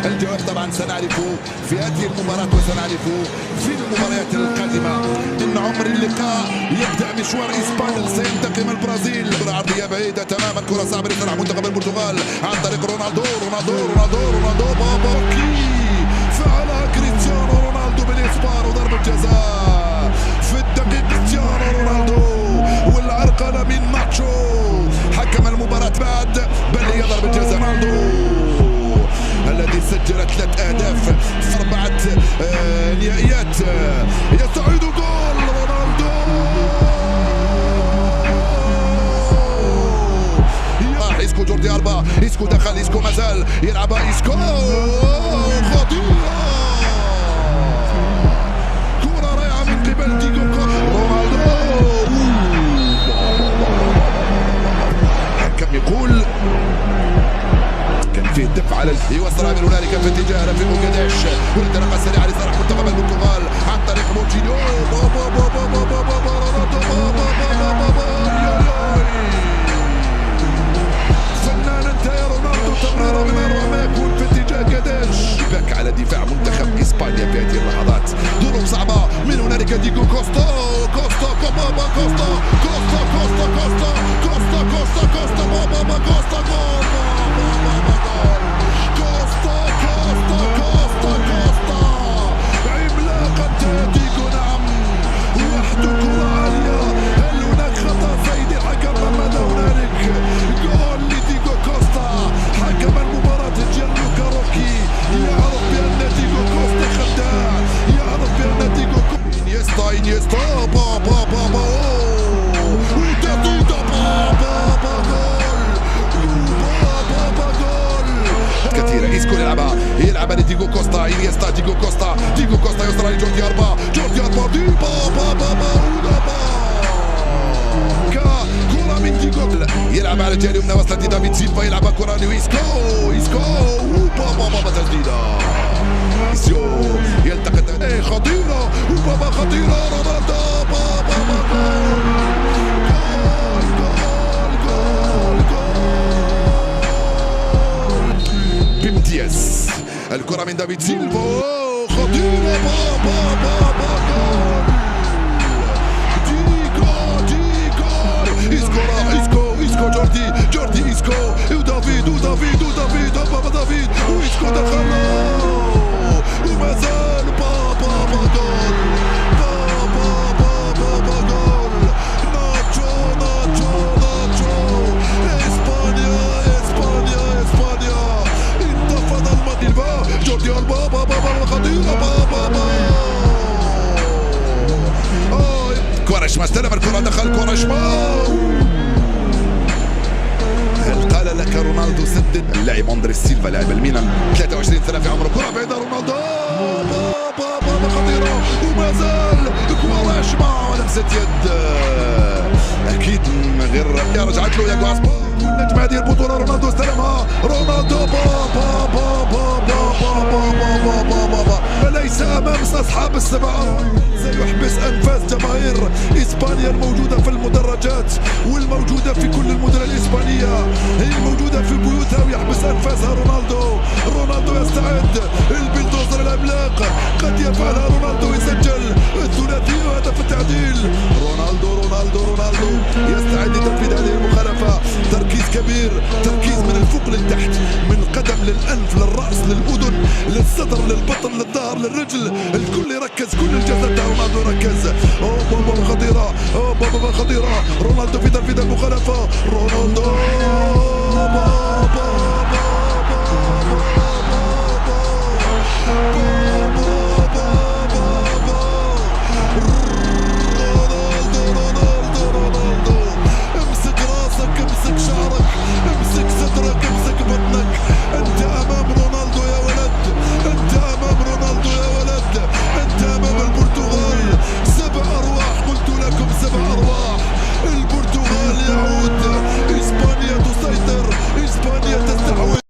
الجواب طبعا سنعرفه في هذه المباراة وسنعرفه في المباريات القادمة. إن عمر اللقاء يبدأ مشوار إسبانيا سينتقم البرازيل. كرة عرضية بعيدة تماما، كرة صعبة لصالح منتخب البرتغال عن طريق رونالدو. باباكي فعلها كريستيانو رونالدو بالإسبان وضربة جزاء في الدقيقة. كريستيانو رونالدو والعرقلة من ناتشو. حكم المباراة بعد بل هي ضربة جزاء. رونالدو الذي سجل 3 أهداف في 4 نهائيات يستعيد جول رونالدو. إسكو جوردي ألبا، إسكو دخل، إسكو مازال يلعبها، إسكو خطيرة، كرة رائعة من قبل ديجو رونالدو. الحكم يقول كان فيه دفع على يوصلها من هنالك في اتجاه رفيق كاداش، والانطلاقه السريعه لصالح منتخب البرتغال عن طريق موتينيو. فنان انت يا رونالدو، تمريره من اروع ما يكون في اتجاه كاداش. باك على دفاع منتخب اسبانيا في هذه اللحظات، ظروف صعبه. من هنالك ديجو كوستا يلعبها لديجو كوستا، إنيستا، ديجو كوستا يوصلها لجوردي ألبا، كرة من ديجو يلعبها على الجهة اليمنى، وصلت لدافيد سيلفا، يلعبها كرة لإسكو تسديدة. إسيو يلتقط، خطيرة خطيرة رونالدو. بامتياز الكرة من دافيد سيلفا، خطيرة، إسكو جوردي إسكو ودافيد وإسكو دخل وما زال جول. ناتشو إسبانيا انتفض المغرب. جوردي ألبا خطيرة كوراشما استلم الكرة، دخل كوراشما. هل قال لك رونالدو سدد؟ اللاعب أندريس سيلفا لاعب الميلان 23 سنة في عمره، كرة بعيدة رونالدو خطيرة وما زال كوراشما لمسة يد أكيد من غير رجعت له ياغو أسبانيا. والنجم هذه البطولة رونالدو استلمها، رونالدو فليس أمام أصحاب السبعة. سيحبس أنفاس جماهير إسبانيا الموجودة في المدرجات والموجودة في كل المدن الإسبانية، هي الموجودة في بيوتها، ويحبس أنفاسها رونالدو يستعد، البلدوزر العملاق قد يفعلها رونالدو، يسجل الثلاثي وهدف التعديل. رونالدو يستعد لتنفيذ هذه المخالفة. تركيز كبير، تركيز من الفوق للتحت، من القدم للأنف للرأس للأذن للصدر للبطن للظهر للرجل، الكل يركز، كل الجسد تاع رونالدو يركز. بابا خطيرة رونالدو في تنفيذ المخالفة. رونالدو